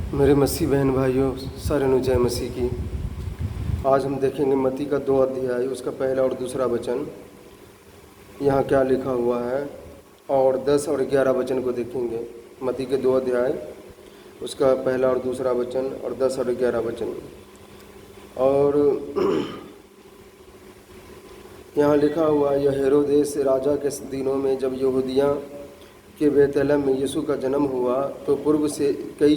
मेरे मसीह बहन भाइयों, सारे अनुजय मसीह की। आज हम देखेंगे मत्ती का 2 अध्याय, उसका पहला और दूसरा वचन। यहाँ क्या लिखा हुआ है, और 10 और 11 वचन को देखेंगे। मत्ती के 2 अध्याय, उसका पहला और दूसरा वचन, और 10 और 11 वचन। और यहाँ लिखा हुआ, यह हेरोदेस राजा के दिनों में जब यहूदिया के बेतलहम में यीशु का जन्म हुआ, तो पूर्व से कई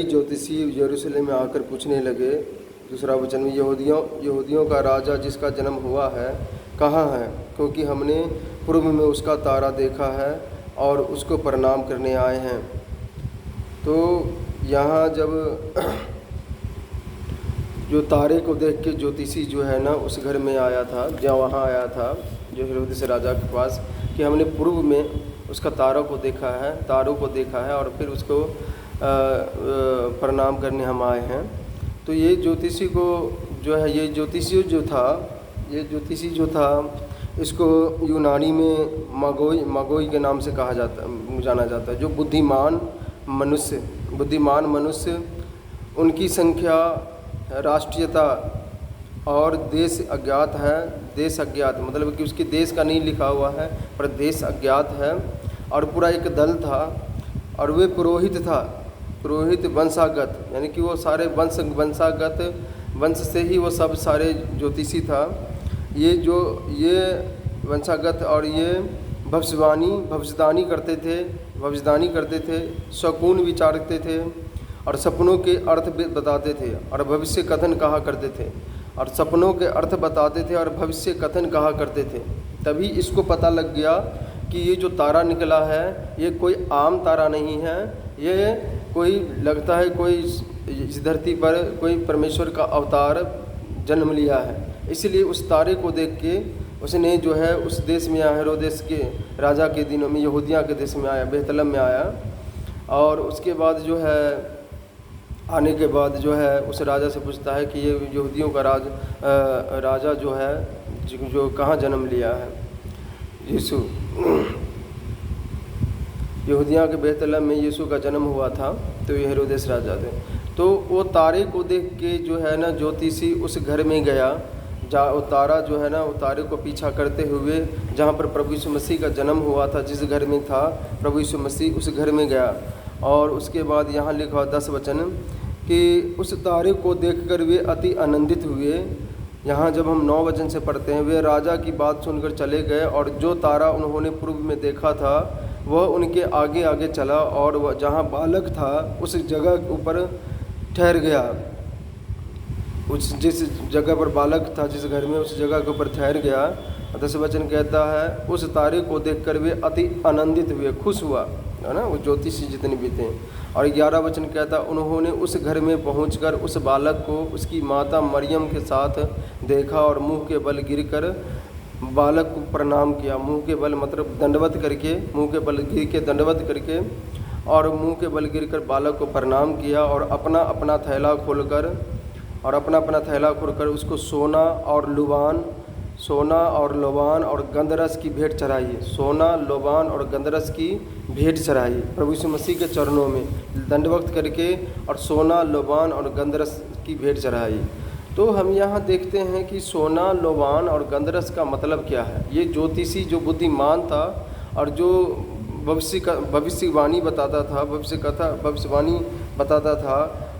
ज्योतिषी यरूशलेम में आकर पूछने लगे। दूसरा वचन में, यहूदियों का राजा जिसका जन्म हुआ है कहाँ है, क्योंकि हमने पूर्व में उसका तारा देखा है और उसको प्रणाम करने आए हैं। तो यहाँ जब जो तारे को देख के ज्योतिषी जो है ना उस घर में आया था, जहाँ वहाँ आया था जो हेरोदेस राजा के पास, कि हमने पूर्व में उसका तारों को देखा है और फिर उसको प्रणाम करने हम आए हैं। तो ये ज्योतिषी को जो है, ये ज्योतिषी जो था इसको यूनानी में मगोई के नाम से जाना जाता है। जो बुद्धिमान मनुष्य, उनकी संख्या, राष्ट्रीयता और देश अज्ञात मतलब कि उसके देश का नहीं लिखा हुआ है, पर देश अज्ञात है। और पूरा एक दल था, और वे पुरोहित वंशागत, यानी कि वो सारे वंश से ही वो सब सारे ज्योतिषी था। ये वंशागत, और ये भविष्यवाणी करते थे, शकुन विचारते थे, और सपनों के अर्थ बताते थे और भविष्य कथन कहा करते थे। तभी इसको पता लग गया कि ये जो तारा निकला है ये कोई आम तारा नहीं है, ये कोई लगता है कोई इस धरती पर कोई परमेश्वर का अवतार जन्म लिया है। इसलिए उस तारे को देख के उसने जो है उस देश में आया, हेरोदेस के राजा के दिनों में यहूदिया के देश में आया, बेतलहम में आया। और उसके बाद जो है, आने के बाद जो है उस राजा से पूछता है कि ये यहूदियों का राजा जो है जो कहाँ जन्म लिया है। यीशु यहूदिया के बेतलहम में यीशु का जन्म हुआ था, तो ये हेरोदेस राजा थे। तो वो तारे को देख के जो है ना ज्योतिषी उस घर में गया, जहाँ वो तारा जो है ना, वो तारे को पीछा करते हुए जहाँ पर प्रभु यीशु मसीह का जन्म हुआ था, जिस घर में था प्रभु यीशु मसीह, उस घर में गया। और उसके बाद यहाँ लिखा 10 वचन कि उस तारे को देखकर वे अति आनंदित हुए। यहाँ जब हम 9 वचन से पढ़ते हैं, वे राजा की बात सुनकर चले गए, और जो तारा उन्होंने पूर्व में देखा था वह उनके आगे आगे चला, और वह जहाँ बालक था उस जगह ऊपर ठहर गया। जिस जगह पर बालक था, जिस घर में, उस जगह के ऊपर ठहर गया। 10 वचन कहता है, उस तारे को देखकर वे अति आनंदित हुए, खुश हुआ, है ना, वो ज्योतिषी जितने भी थे। और 11 वचन कहता, उन्होंने उस घर में पहुंचकर उस बालक को उसकी माता मरियम के साथ देखा और मुंह के बल गिरकर बालक को प्रणाम किया। मुंह के बल मतलब दंडवत करके, मुंह के बल गिर के दंडवत करके, और मुंह के बल गिरकर बालक को प्रणाम किया, और अपना अपना थैला खोलकर उसको सोना और लोबान और गंधरस की भेंट चढ़ाई। प्रभु यीशु मसीह के चरणों में दंडवत करके और सोना, लोबान और गंधरस की भेंट चढ़ाई। तो हम यहाँ देखते हैं कि सोना, लोबान और गंधरस का मतलब क्या है। ये ज्योतिषी जो बुद्धिमान था और जो भविष्यवाणी बताता था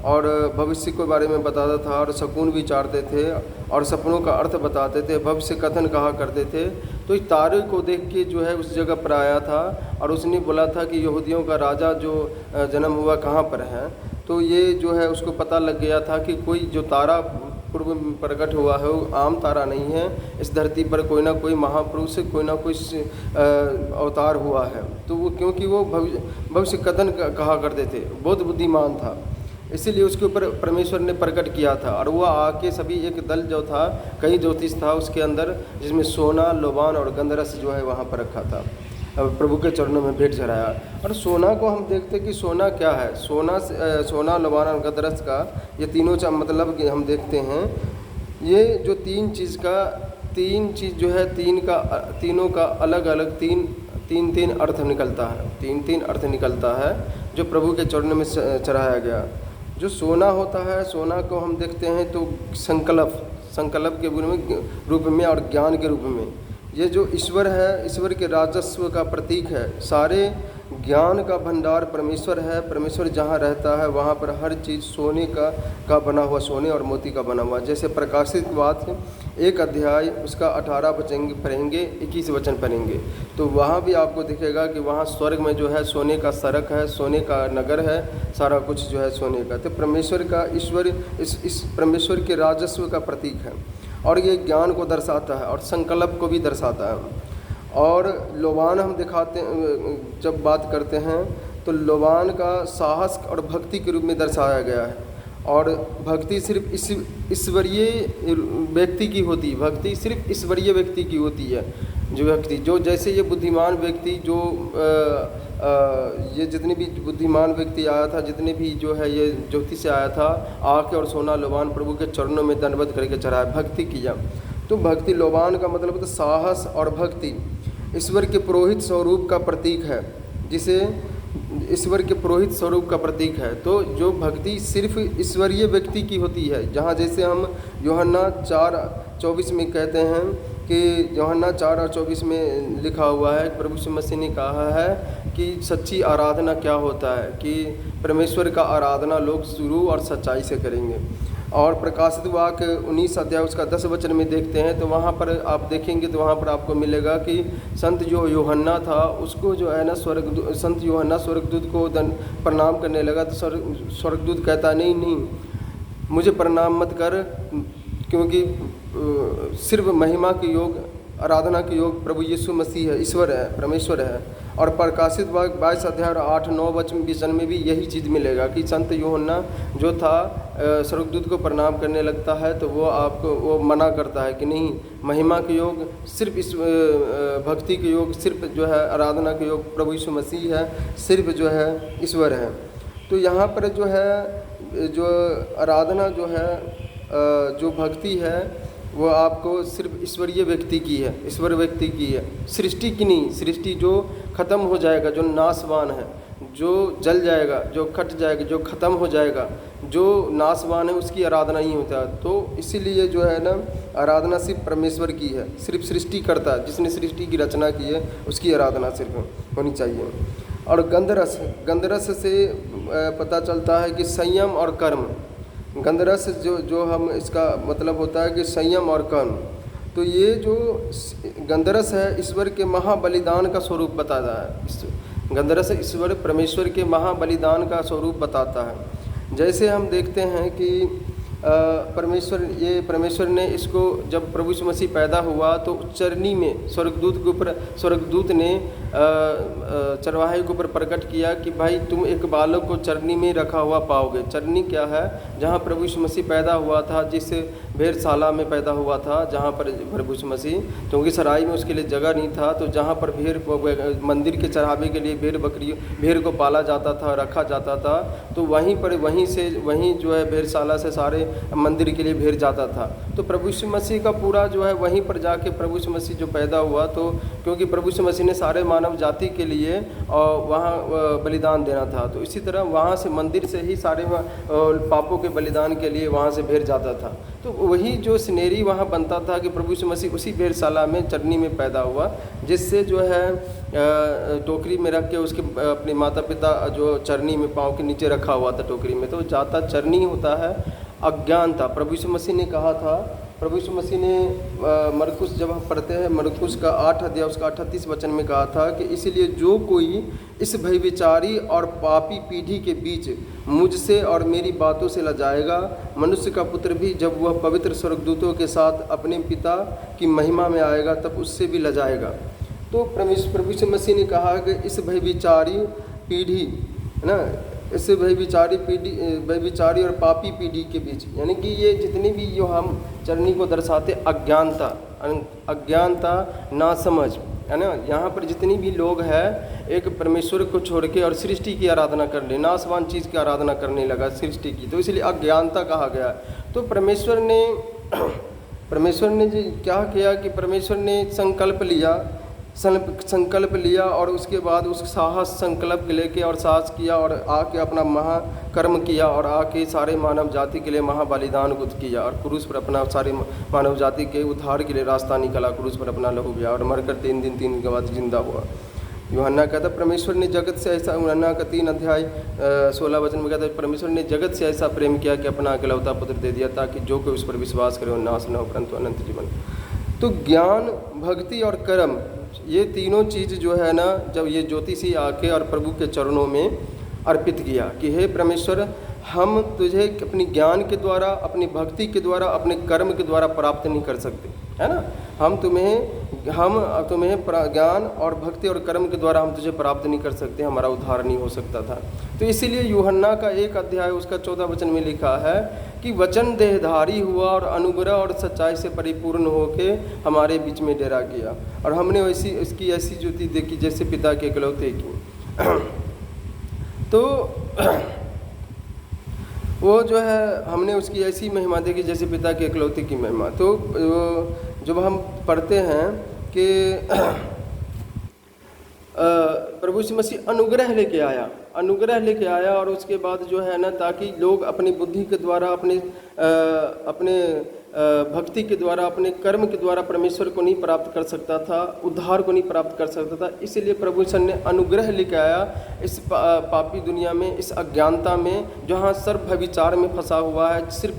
और भविष्य के बारे में बताता था, और शकुन विचारते थे और सपनों का अर्थ बताते थे, भविष्य कथन कहा करते थे। तो इस तारे को देख के जो है उस जगह पर आया था, और उसने बोला था कि यहूदियों का राजा जो जन्म हुआ कहाँ पर है। तो ये जो है उसको पता लग गया था कि कोई जो तारा पूर्व में प्रकट हुआ है वो आम तारा नहीं है। इस धरती पर कोई ना कोई महापुरुष, कोई ना कोई अवतार हुआ है। तो वो क्योंकि वो भविष्य कथन कहा करते थे, बहुत बुद्धिमान था, इसीलिए उसके ऊपर परमेश्वर ने प्रकट किया था। और वह आके सभी एक दल जो था, कई ज्योतिष था उसके अंदर, जिसमें सोना, लोबान और गंधरस जो है वहाँ पर रखा था, प्रभु के चरणों में भेंट चढ़ाया। और सोना को हम देखते कि सोना क्या है। सोना, लोबान और गंधरस का ये तीनों मतलब कि हम देखते हैं, ये जो तीन चीज़ जो है, तीनों का अलग अलग तीन अर्थ निकलता है। जो प्रभु के चरणों में चढ़ाया गया। जो सोना होता है, सोना को हम देखते हैं तो संकल्प के रूप में और ज्ञान के रूप में। ये जो ईश्वर है, ईश्वर के राजस्व का प्रतीक है। सारे ज्ञान का भंडार परमेश्वर है। परमेश्वर जहाँ रहता है वहाँ पर हर चीज़ सोने का बना हुआ, सोने और मोती का बना हुआ। जैसे प्रकाशित वाक्य 1 अध्याय उसका 18 वचन पढ़ेंगे, 21 वचन पढ़ेंगे, तो वहाँ भी आपको दिखेगा कि वहाँ स्वर्ग में जो है सोने का सड़क है, सोने का नगर है, सारा कुछ जो है सोने का। तो परमेश्वर का, ईश्वर इस परमेश्वर के राजस्व का प्रतीक है और ये ज्ञान को दर्शाता है और संकल्प को भी दर्शाता है। और लोबान हम दिखाते, जब बात करते हैं तो लोबान का साहस और भक्ति के रूप में दर्शाया गया है। और भक्ति सिर्फ ईश्वरीय व्यक्ति की होती है, भक्ति सिर्फ ईश्वरीय व्यक्ति की होती है। जो व्यक्ति, जो जैसे ये बुद्धिमान व्यक्ति, जो ये जितने भी बुद्धिमान व्यक्ति आया था, जितने भी जो है ये ज्योति से आया था, आके और सोना लोबान प्रभु के चरणों में दंडवत करके चढ़ाया, भक्ति किया। तो भक्ति, लोबान का मतलब तो साहस और भक्ति ईश्वर के पुरोहित स्वरूप का प्रतीक है, जिसे ईश्वर के पुरोहित स्वरूप का प्रतीक है। तो जो भक्ति सिर्फ ईश्वरीय व्यक्ति की होती है, जहाँ जैसे हम यूहन्ना 4:24 में कहते हैं कि यूहन्ना 4:24 में लिखा हुआ है, प्रभु यीशु मसीह ने कहा है कि सच्ची आराधना क्या होता है, कि परमेश्वर का आराधना लोग शुरू और सच्चाई से करेंगे। और प्रकाशित वाक्य 19 अध्याय उसका 10 वचन में देखते हैं तो वहाँ पर आप देखेंगे तो वहाँ पर आपको मिलेगा कि संत जो यूहन्ना था उसको जो है ना संत यूहन्ना स्वर्गदूत को प्रणाम करने लगा। तो स्वर्गदूत कहता नहीं, मुझे प्रणाम मत कर, क्योंकि सिर्फ महिमा के योग, आराधना के योग प्रभु यीशु मसीह है, ईश्वर है, परमेश्वर है। और प्रकाशित वाक्य 22 अध्याय 8-9 वचन में भी यही चीज़ मिलेगा कि संत यूहन्ना जो था स्वर्गदूत को प्रणाम करने लगता है तो वो मना करता है कि नहीं, महिमा के योग सिर्फ इस भक्ति के योग, सिर्फ जो है आराधना के योग प्रभु यीशु मसीह है, सिर्फ जो है ईश्वर है। तो यहाँ पर जो है, जो आराधना जो है, जो भक्ति है, वो आपको सिर्फ ईश्वरीय व्यक्ति की है, ईश्वर व्यक्ति की है, सृष्टि की नहीं। सृष्टि जो ख़त्म हो जाएगा, जो नाशवान है, जो जल जाएगा, जो कट जाएगा, जो ख़त्म हो जाएगा, जो नाशवान है, उसकी आराधना ही होता है। तो इसीलिए जो है ना, आराधना सिर्फ परमेश्वर की है, सिर्फ सृष्टि करता है, जिसने सृष्टि की रचना की है उसकी आराधना सिर्फ होनी चाहिए। और गंधरस से पता चलता है कि संयम और कर्म। गंधरस जो हम, इसका मतलब होता है कि संयम और कर्म। तो ये जो गंधरस है ईश्वर के महाबलिदान का स्वरूप बताता है। गंधरस ईश्वर परमेश्वर के महाबलिदान का स्वरूप बताता है। जैसे हम देखते हैं कि परमेश्वर ने इसको, जब प्रभु यीशु मसीह पैदा हुआ तो चरनी में स्वर्गदूत ने चरवाहे के ऊपर प्रकट किया कि भाई तुम एक बालक को चरनी में रखा हुआ पाओगे। चरनी क्या है? जहाँ प्रभु यीशु मसीह पैदा हुआ था, जिस भेड़शाला में पैदा हुआ था, जहाँ पर प्रभु यीशु मसीह, क्योंकि सराय में उसके लिए जगह नहीं था, तो जहाँ पर मंदिर के चढ़ावे के लिए भेड़ को पाला जाता था, रखा जाता था, तो वहीं जो है भेड़शाला से सारे मंदिर के लिए भेड़ जाता था। तो प्रभु यीशु मसीह का पूरा जो है वहीं पर जाके प्रभु यीशु मसीह जो पैदा हुआ, तो क्योंकि प्रभु यीशु मसीह ने सारे मानव जाति के लिए वहाँ बलिदान देना था, तो इसी तरह वहाँ से, मंदिर से ही सारे पापों के बलिदान के लिए वहाँ से भेड़ जाता था। तो वही जो सिनेरी वहाँ बनता था कि प्रभु यीशु मसीह उसी भेड़शाला में, चरनी में पैदा हुआ, जिससे जो है टोकरी में रख के उसके अपने माता पिता जो चरनी में पाँव के नीचे रखा हुआ था टोकरी में, तो जाता चरनी होता है अज्ञानता। प्रभु यीशु मसीह ने कहा था, प्रभु यीशु मसीह ने मरकुस, जब हम पढ़ते हैं मरकुस का 8 अध्याय उसका 38 वचन में कहा था कि इसलिए जो कोई इस भयविचारी और पापी पीढ़ी के बीच मुझसे और मेरी बातों से लजाएगा, मनुष्य का पुत्र भी जब वह पवित्र स्वर्गदूतों के साथ अपने पिता की महिमा में आएगा तब उससे भी लजाएगा। तो प्रभु यीशु मसीह ने कहा कि इस भयविचारी पीढ़ी है ना, इस भयविचारी और पापी पीढ़ी के बीच, यानी कि ये जितनी भी जो हम चरनी को दर्शाते अज्ञानता नासमझ है ना, यहाँ पर जितनी भी लोग हैं एक परमेश्वर को छोड़ के और सृष्टि की आराधना कर ले, नासवान चीज़ की आराधना करने लगा सृष्टि की, तो इसलिए अज्ञानता कहा गया। तो परमेश्वर ने जी क्या किया कि परमेश्वर ने संकल्प लिया संकल्प लिया और उसके बाद उस साहस संकल्प लेके और साहस किया और आके अपना महाकर्म किया और आके सारे मानव जाति के लिए महाबलिदान को किया और क्रूस पर अपना सारे मानव जाति के उद्धार के लिए रास्ता निकला, क्रूस पर अपना लहू गया और मरकर 3 दिन के बाद जिंदा हुआ। यूहन्ना कहता परमेश्वर ने जगत से ऐसा, यूहन्ना का 3 अध्याय 16 वचन में कहता है परमेश्वर ने जगत से ऐसा प्रेम किया कि अपना अकेलौता पुत्र दे दिया ताकि जो कोई उस पर विश्वास करे वो नाश न हो परंतु अनंत जीवन। तो ज्ञान, भक्ति और कर्म, ये तीनों चीज़ जो है ना, जब ये ज्योतिषी आके और प्रभु के चरणों में अर्पित किया कि हे परमेश्वर, हम तुझे अपनी ज्ञान के द्वारा, अपनी भक्ति के द्वारा, अपने कर्म के द्वारा प्राप्त नहीं कर सकते, है ना। हम तुम्हें ज्ञान और भक्ति और कर्म के द्वारा हम तुझे प्राप्त नहीं कर सकते, हमारा उद्धार नहीं हो सकता था। तो इसीलिए यूहन्ना का 1 अध्याय उसका 14 वचन में लिखा है कि वचन देहधारी हुआ और अनुग्रह और सच्चाई से परिपूर्ण होके हमारे बीच में डेरा किया और हमने वैसी इसकी ऐसी ज्योति देखी जैसे पिता के इकलौते की। तो वो जो है हमने उसकी ऐसी महिमा देखी जैसे पिता के इकलौते की महिमा। तो जब हम पढ़ते हैं कि प्रभु यीशु मसीह अनुग्रह लेके आया और उसके बाद जो है ना, ताकि लोग अपनी बुद्धि के द्वारा, अपने भक्ति के द्वारा, अपने कर्म के द्वारा परमेश्वर को नहीं प्राप्त कर सकता था, उद्धार को नहीं प्राप्त कर सकता था। इसलिए प्रभु यीशु ने अनुग्रह लेके आया इस पापी दुनिया में, इस अज्ञानता में, जहाँ सर्व व्यभिचार में फंसा हुआ है, सिर्फ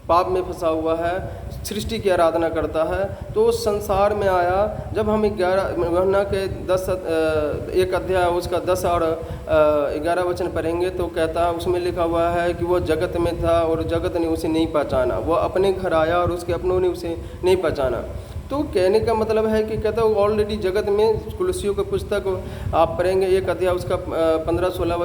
पाप में फंसा हुआ है, सृष्टि की आराधना करता है। तो उस संसार में आया। जब हम 11 के 1 अध्याय उसका 10 और 11 वचन पढ़ेंगे तो कहता है, उसमें लिखा हुआ है कि वो जगत में था और जगत ने उसे नहीं पहचाना, वो अपने घर आया और उसके अपनों ने उसे नहीं पहचाना। तो कहने का मतलब है कि कहता है ऑलरेडी जगत में, कुलसियों की पुस्तक आप पढ़ेंगे 1 अध्याय उसका 15-16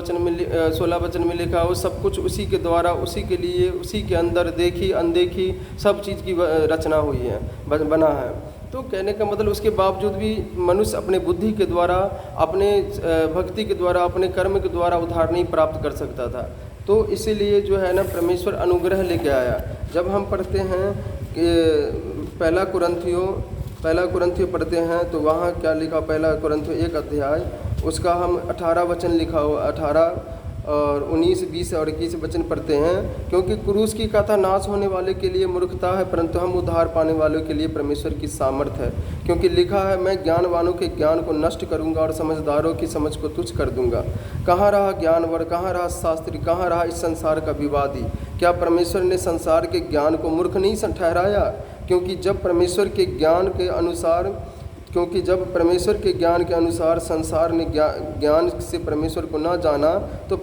वचन में लिखा हो, सब कुछ उसी के द्वारा, उसी के लिए, उसी के अंदर देखी अनदेखी सब चीज़ की रचना हुई है, बना है। तो कहने का मतलब उसके बावजूद भी मनुष्य अपने बुद्धि के द्वारा, अपने भक्ति के द्वारा, अपने कर्म के द्वारा उद्धार नहीं प्राप्त कर सकता था। तो इसीलिए जो है ना, परमेश्वर अनुग्रह लेके आया। जब हम पढ़ते हैं कि पहला कुरंथियों पढ़ते हैं तो वहाँ क्या लिखा, पहला कुरंथियों 1 अध्याय उसका हम 18 वचन लिखा हो, 18 और 19, 20 और 21 वचन पढ़ते हैं। क्योंकि क्रूस की कथा नाश होने वाले के लिए मूर्खता है, परंतु हम उद्धार पाने वालों के लिए परमेश्वर की सामर्थ है। क्योंकि लिखा है, मैं ज्ञानवानों के ज्ञान को नष्ट करूंगा और समझदारों की समझ को तुच्छ कर दूंगा। कहाँ रहा ज्ञानवर, कहाँ रहा शास्त्री, कहाँ रहा इस संसार का विवादी? क्या परमेश्वर ने संसार के ज्ञान को मूर्ख नहीं ठहराया? क्योंकि जब परमेश्वर के ज्ञान के अनुसार संसार ने ज्ञान से परमेश्वर को न जाना, तो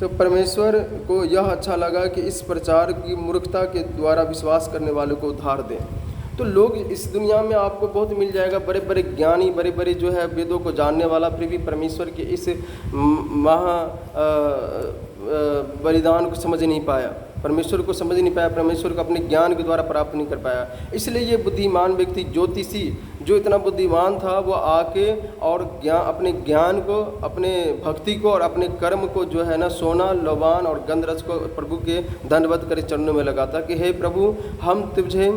परमेश्वर को यह अच्छा लगा कि इस प्रचार की मूर्खता के द्वारा विश्वास करने वालों को उद्धार दें। तो लोग इस दुनिया में आपको बहुत मिल जाएगा, बड़े बड़े ज्ञानी, बड़े बड़े जो है वेदों को जानने वाला, फिर भी परमेश्वर के इस बलिदान को समझ नहीं पाया, परमेश्वर को समझ नहीं पाया, परमेश्वर को अपने ज्ञान के द्वारा प्राप्त नहीं कर पाया। इसलिए ये बुद्धिमान व्यक्ति, ज्योतिषी जो इतना बुद्धिमान था, वो आके और अपने ज्ञान को, अपने भक्ति को और अपने कर्म को जो है ना, सोना, लोबान और गंधरस को प्रभु के दंडवत करे चरणों में लगाता कि हे प्रभु, हम तुझे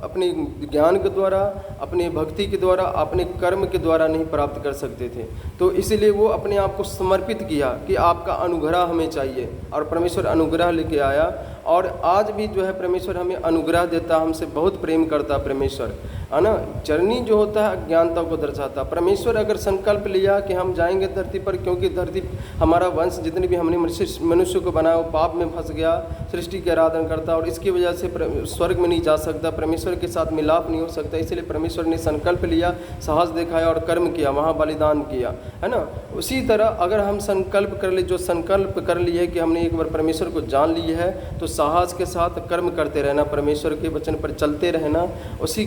अपने ज्ञान के द्वारा, अपनी भक्ति के द्वारा, अपने कर्म के द्वारा नहीं प्राप्त कर सकते थे। तो इसलिए वो अपने आप को समर्पित किया कि आपका अनुग्रह हमें चाहिए, और परमेश्वर अनुग्रह लेके आया। और आज भी जो है परमेश्वर हमें अनुग्रह देता, हमसे बहुत प्रेम करता परमेश्वर, है ना। जर्नी जो होता है अज्ञानता को दर्शाता। परमेश्वर अगर संकल्प लिया कि हम जाएंगे धरती पर, क्योंकि धरती हमारा वंश जितने भी हमने मनुष्य को बनाया वो पाप में फंस गया, सृष्टि के आराधना करता, और इसकी वजह से स्वर्ग में नहीं जा सकता, परमेश्वर के साथ मिलाप नहीं हो सकता। इसलिए परमेश्वर ने संकल्प लिया, साहस दिखाया और कर्म किया, वहाँ बलिदान किया, है ना। उसी तरह अगर हम संकल्प कर ले, जो संकल्प कर लिए कि हमने एक बार परमेश्वर को जान ली है, तो साहस के साथ कर्म करते रहना, परमेश्वर के वचन पर चलते रहना, उसी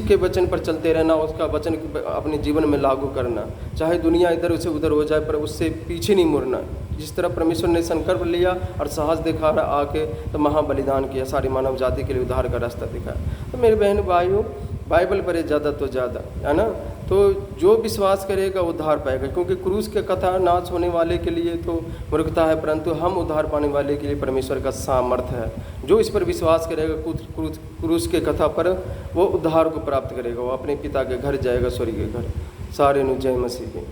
के वचन पर चलते रहना, उसका वचन अपने जीवन में लागू करना, चाहे दुनिया इधर से उधर हो जाए पर उससे पीछे नहीं मुड़ना। जिस तरह परमेश्वर ने संकल्प लिया और साहस दिखा रहा आके, तो महाबलिदान किया, सारी मानव जाति के लिए उद्धार का रास्ता दिखाया। तो मेरे बहन भाइयों, बाइबल पढ़े ज़्यादा तो ज़्यादा, है ना। तो जो विश्वास करेगा उद्धार पाएगा, क्योंकि क्रूस के कथा नाश होने वाले के लिए तो मूर्खता है, परंतु हम उद्धार पाने वाले के लिए परमेश्वर का सामर्थ है। जो इस पर विश्वास करेगा क्रूस के कथा पर, वो उद्धार को प्राप्त करेगा, वो अपने पिता के घर जाएगा, स्वर्गीय घर। सारे नु जय मसीह की।